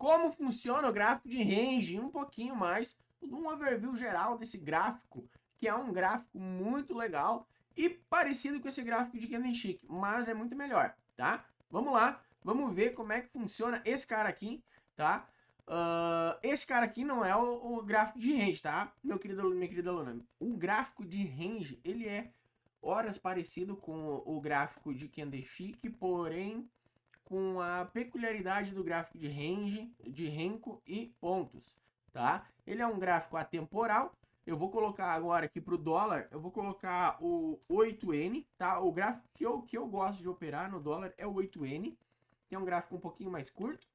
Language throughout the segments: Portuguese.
como funciona o gráfico de range, um pouquinho mais, um overview geral desse gráfico, que é um gráfico muito legal e parecido com esse gráfico de Candlestick, mas é muito melhor, tá? Vamos lá, vamos ver como é que funciona esse cara aqui, tá? Esse cara aqui não é o gráfico de range, tá? Minha querida aluna, o gráfico de range, ele é horas parecido com o gráfico de Candlestick, porém com a peculiaridade do gráfico de range, de Renko e pontos, tá? Ele é um gráfico atemporal. Eu vou colocar agora aqui para o dólar, eu vou colocar o 8N, tá? O gráfico que eu gosto de operar no dólar é o 8N, que é um gráfico um pouquinho mais curto.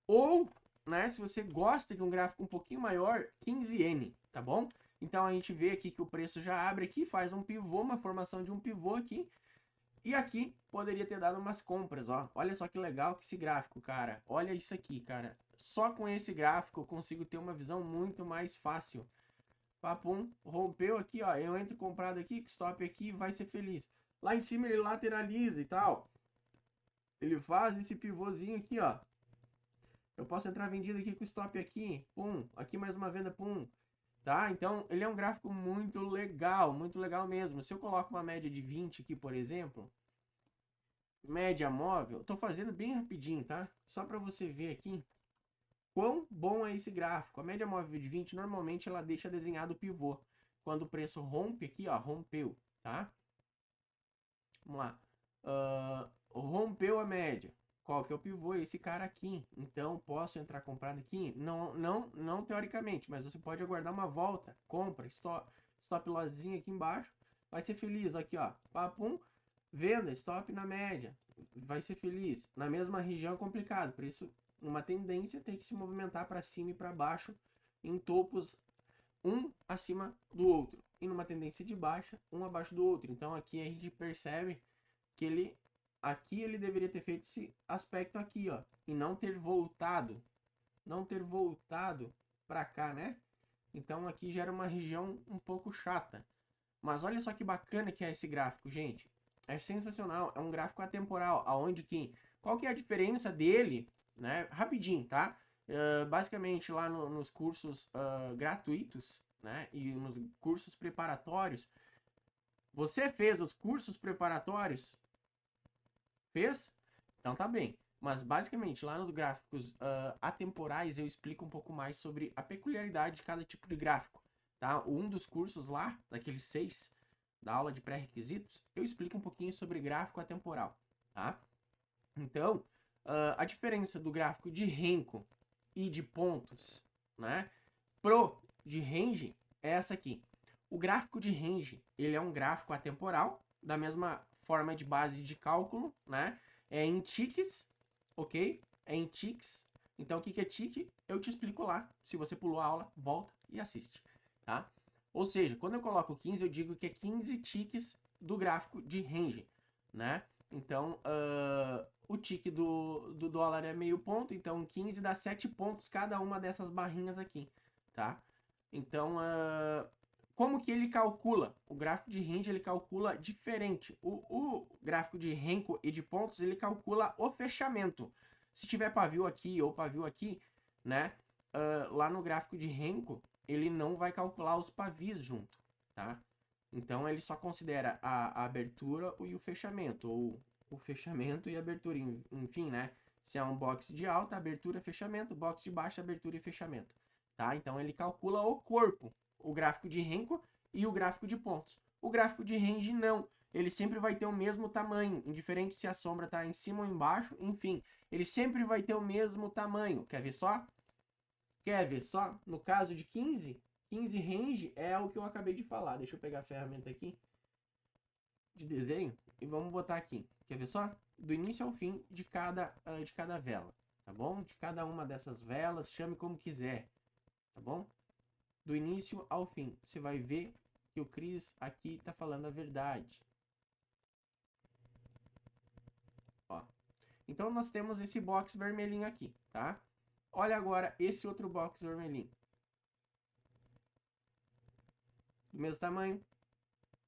Ou, né, se você gosta de um gráfico um pouquinho maior, 15N, tá bom? Então a gente vê aqui que o preço já abre aqui, faz um pivô, uma formação de um pivô aqui. E aqui poderia ter dado umas compras, ó. Olha só que legal que esse gráfico, cara. Olha isso aqui, cara. Só com esse gráfico eu consigo ter uma visão muito mais fácil. Papum, rompeu aqui, ó. Eu entro comprado aqui, stop aqui, vai ser feliz. Lá em cima ele lateraliza e tal. Ele faz esse pivôzinho aqui, ó. Eu posso entrar vendido aqui com stop aqui, pum. Aqui mais uma venda, pum. Tá? Então, ele é um gráfico muito legal mesmo. Se eu coloco uma média de 20 aqui, por exemplo, média móvel, tô fazendo bem rapidinho, tá? Só para você ver aqui quão bom é esse gráfico. A média móvel de 20, normalmente ela deixa desenhado o pivô. Quando o preço rompe aqui, ó, rompeu, tá? Vamos lá. Rompeu a média. Qual que é o pivô? Esse cara aqui. Então, posso entrar comprado aqui? Não teoricamente, mas você pode aguardar uma volta. Compra, stop losszinho aqui embaixo. Vai ser feliz. Aqui, ó. Papum. Venda, stop na média. Vai ser feliz. Na mesma região é complicado. Por isso, uma tendência tem que se movimentar para cima e para baixo em topos um acima do outro. E numa tendência de baixa, um abaixo do outro. Então aqui a gente percebe que ele deveria ter feito esse aspecto aqui, ó, e não ter voltado para cá, né? Então aqui gera uma região um pouco chata. Mas olha só que bacana que é esse gráfico, gente. É sensacional, é um gráfico atemporal, aonde que qual que é a diferença dele, né? Rapidinho, tá? Basicamente lá nos cursos gratuitos, né? E nos cursos preparatórios, você fez os cursos preparatórios? Fez? Então tá bem. Mas basicamente lá nos gráficos atemporais eu explico um pouco mais sobre a peculiaridade de cada tipo de gráfico, tá? Um dos cursos lá, daqueles 6 da aula de pré-requisitos, eu explico um pouquinho sobre gráfico atemporal, tá? Então, a diferença do gráfico de Renko e de pontos, né? Pro de range é essa aqui. O gráfico de range, ele é um gráfico atemporal, da mesma forma de base de cálculo, né? É em ticks, ok? É em ticks. Então, o que é tique? Eu te explico lá. Se você pulou a aula, volta e assiste, tá? Ou seja, quando eu coloco 15, eu digo que é 15 ticks do gráfico de range, né? Então, o tique do dólar é meio ponto, então 15 dá 7 pontos cada uma dessas barrinhas aqui, tá? Então, como que ele calcula? O gráfico de range ele calcula diferente. O gráfico de Renko e de pontos ele calcula o fechamento. Se tiver pavio aqui ou pavio aqui, né? Lá no gráfico de Renko ele não vai calcular os pavis junto, tá? Então ele só considera a abertura e o fechamento, ou o fechamento e a abertura, enfim, né? Se é um box de alta, abertura, fechamento, box de baixa, abertura e fechamento, tá? Então ele calcula o corpo, o gráfico de Renko e o gráfico de pontos. O gráfico de range não, ele sempre vai ter o mesmo tamanho, indiferente se a sombra está em cima ou embaixo, enfim, ele sempre vai ter o mesmo tamanho. Quer ver só? Quer ver só? No caso de 15 range é o que eu acabei de falar. Deixa eu pegar a ferramenta aqui de desenho e vamos botar aqui. Quer ver só? Do início ao fim de cada vela, tá bom? De cada uma dessas velas, chame como quiser, tá bom? Do início ao fim. Você vai ver que o Cris aqui tá falando a verdade. Ó. Então nós temos esse box vermelhinho aqui, tá? Olha agora esse outro box vermelhinho. Do mesmo tamanho,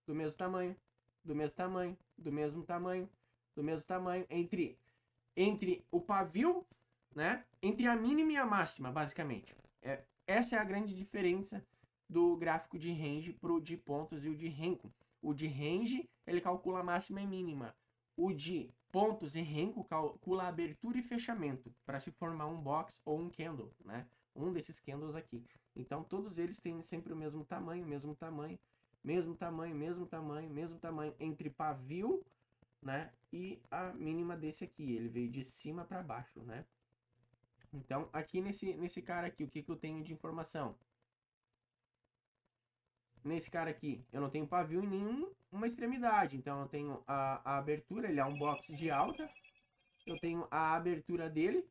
do mesmo tamanho, do mesmo tamanho, do mesmo tamanho, do mesmo tamanho, entre o pavio né, entre a mínima e a máxima, basicamente. Essa é a grande diferença do gráfico de range para o de pontos e o de Renko. O de range, ele calcula a máxima e mínima. O de pontos e Renko calcula a abertura e fechamento para se formar um box ou um candle, né? Um desses candles aqui. Então, todos eles têm sempre o mesmo tamanho, mesmo tamanho, mesmo tamanho, mesmo tamanho, mesmo tamanho entre pavio, né? E a mínima desse aqui, ele veio de cima para baixo, né? Então, aqui nesse cara aqui, o que eu tenho de informação? Nesse cara aqui, eu não tenho pavio em nenhuma extremidade. Então, eu tenho a abertura, ele é um box de alta. Eu tenho a abertura dele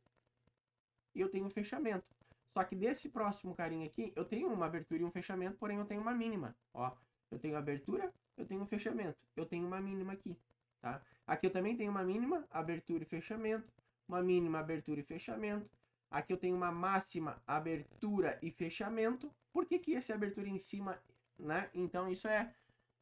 e eu tenho o fechamento. Só que desse próximo carinha aqui, eu tenho uma abertura e um fechamento, porém eu tenho uma mínima. Ó, eu tenho abertura, eu tenho um fechamento. Eu tenho uma mínima aqui, tá? Aqui eu também tenho uma mínima, abertura e fechamento. Uma mínima, abertura e fechamento. Aqui eu tenho uma máxima, abertura e fechamento. Por que esse abertura em cima, né? Então isso é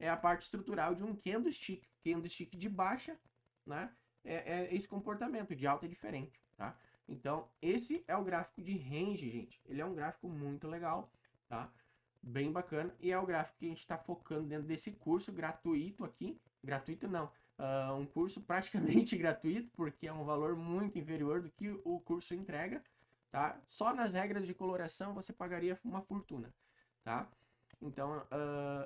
a parte estrutural de um candlestick. Candlestick de baixa, né? É esse comportamento, de alta é diferente, tá? Então, esse é o gráfico de range, gente. Ele é um gráfico muito legal, tá? Bem bacana. E é o gráfico que a gente está focando dentro desse curso gratuito aqui. Gratuito não. Um curso praticamente gratuito, porque é um valor muito inferior do que o curso entrega, tá? Só nas regras de coloração você pagaria uma fortuna, tá? Então,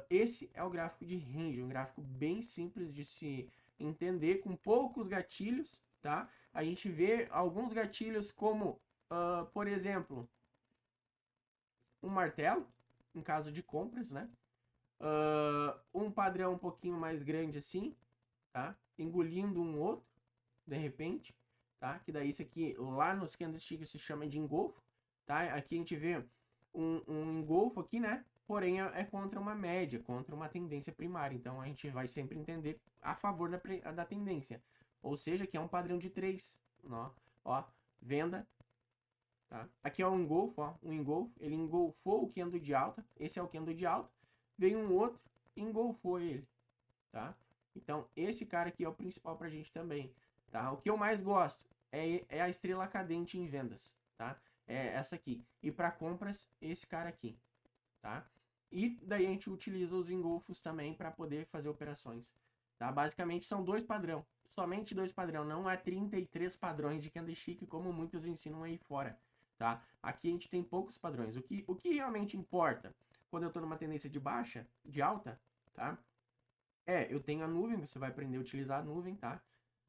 esse é o gráfico de range. Um gráfico bem simples de se entender, com poucos gatilhos, tá? A gente vê alguns gatilhos como, por exemplo, um martelo, em caso de compras, né? Um padrão um pouquinho mais grande assim, tá? Engolindo um outro, de repente, tá? Que daí isso aqui, lá nos candlesticks se chama de engolfo, tá? Aqui a gente vê um engolfo aqui, né? Porém, é contra uma média, contra uma tendência primária. Então, a gente vai sempre entender a favor da tendência. Ou seja, que é um padrão de 3. Ó, venda. Tá? Aqui é um engolfo, ó, um engolfo. Ele engolfou o candle de alta. Esse é o candle de alta. Veio um outro e engolfou ele. Tá? Então, esse cara aqui é o principal pra gente também. Tá? O que eu mais gosto é a estrela cadente em vendas. Tá? É essa aqui. E para compras, esse cara aqui. Tá? E daí a gente utiliza os engolfos também para poder fazer operações. Tá? Basicamente são dois padrões. Somente dois padrões. Não há 33 padrões de candlestick como muitos ensinam aí fora. Tá? Aqui a gente tem poucos padrões. O que realmente importa quando eu estou numa tendência de baixa, de alta, tá? Eu tenho a nuvem, você vai aprender a utilizar a nuvem, tá?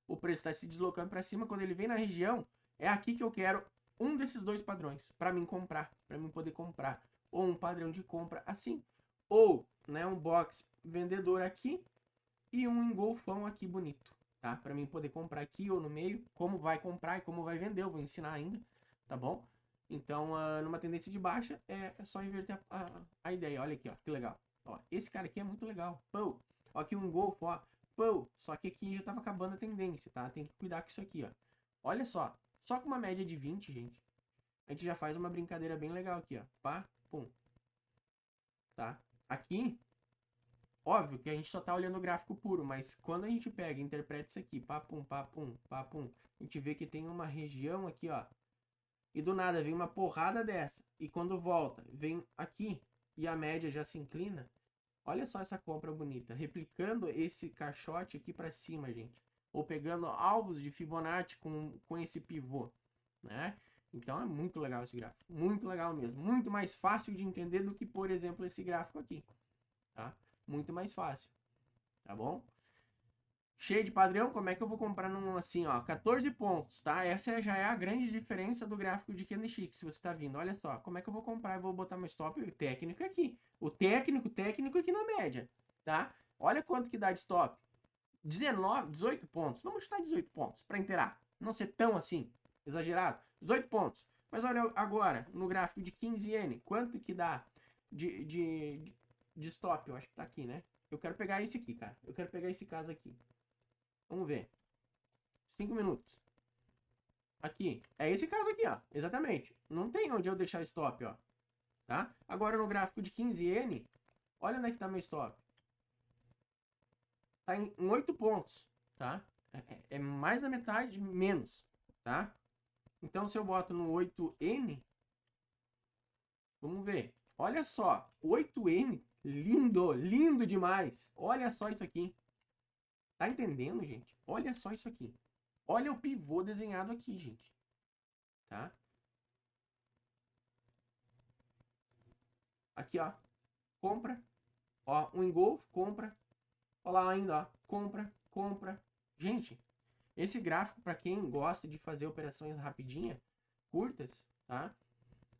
O preço está se deslocando para cima. Quando ele vem na região, é aqui que eu quero um desses dois padrões para mim comprar, para mim poder comprar. Ou um padrão de compra assim, ou, né, um box vendedor aqui e um engolfão aqui bonito, tá? Para mim poder comprar aqui ou no meio, como vai comprar e como vai vender, eu vou ensinar ainda, tá bom? Então, numa tendência de baixa, é só inverter a ideia. Olha aqui, ó, que legal. Ó, esse cara aqui é muito legal. Pô, ó, aqui um engolfo, ó. Pô, só que aqui já tava acabando a tendência, tá? Tem que cuidar com isso aqui, ó. Olha só com uma média de 20, gente, a gente já faz uma brincadeira bem legal aqui, ó. Pá, pum. Tá? Aqui, óbvio que a gente só tá olhando o gráfico puro, mas quando a gente pega e interpreta isso aqui, pá, pum, pá, pum, pá, pum, a gente vê que tem uma região aqui, ó. E do nada vem uma porrada dessa. E quando volta, vem aqui e a média já se inclina. Olha só essa compra bonita. Replicando esse caixote aqui para cima, gente. Ou pegando alvos de Fibonacci com esse pivô, né? Então é muito legal esse gráfico. Muito legal mesmo. Muito mais fácil de entender do que, por exemplo, esse gráfico aqui. Tá? Muito mais fácil. Tá bom? Cheio de padrão, como é que eu vou comprar num assim, ó, 14 pontos, tá? Essa já é a grande diferença do gráfico de candlestick, se você tá vindo. Olha só, como é que eu vou comprar? Eu vou botar meu stop, o técnico aqui. O técnico aqui na média, tá? Olha quanto que dá de stop. 19, 18 pontos. Vamos chutar 18 pontos para inteirar. Não ser tão assim, exagerado. 18 pontos. Mas olha agora, no gráfico de 15N, quanto que dá de stop? Eu acho que tá aqui, né? Eu quero pegar esse aqui, cara. Eu quero pegar esse caso aqui. Vamos ver. 5 minutos. Aqui. É esse caso aqui, ó. Exatamente. Não tem onde eu deixar stop, ó. Tá? Agora no gráfico de 15N, olha onde é que tá meu stop. Tá em 8 pontos, tá? É mais da metade, menos, tá? Então, se eu boto no 8N, vamos ver. Olha só, 8N, lindo, lindo demais. Olha só isso aqui. Tá entendendo, gente? Olha só isso aqui. Olha o pivô desenhado aqui, gente. Tá? Aqui, ó. Compra. Ó, um engolfo, compra. Olha lá ainda, ó. Compra, compra. Gente, esse gráfico, para quem gosta de fazer operações rapidinhas, curtas, tá?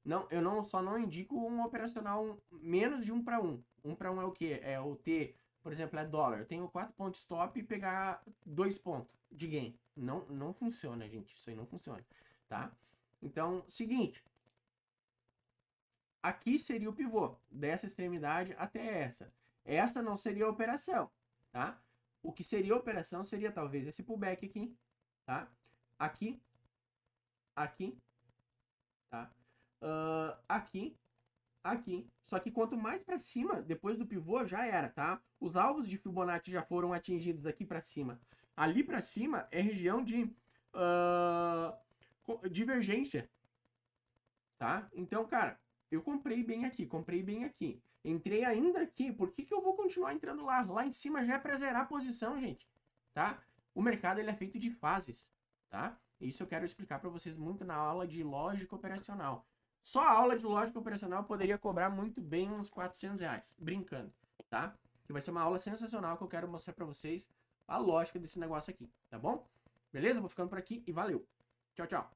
Não, eu só não indico um operacional menos de 1 para 1. 1 para 1 é o quê? É o T, por exemplo, é dólar. Eu tenho 4 pontos stop e pegar 2 pontos de gain. Não funciona, gente. Isso aí não funciona, tá? Então, seguinte. Aqui seria o pivô, dessa extremidade até essa. Essa não seria a operação, tá? O que seria a operação seria talvez esse pullback aqui, tá? Aqui, aqui, tá? Aqui, aqui. Só que quanto mais para cima, depois do pivô, já era, tá? Os alvos de Fibonacci já foram atingidos aqui para cima. Ali para cima é região de divergência, tá? Então, cara, eu comprei bem aqui, comprei bem aqui. Entrei ainda aqui, por que eu vou continuar entrando lá? Lá em cima já é para zerar a posição, gente, tá? O mercado ele é feito de fases, tá? Isso eu quero explicar para vocês muito na aula de lógica operacional. Só a aula de lógica operacional eu poderia cobrar muito bem uns R$ 400, brincando, tá? Que vai ser uma aula sensacional que eu quero mostrar para vocês a lógica desse negócio aqui, tá bom? Beleza? Vou ficando por aqui e valeu. Tchau, tchau.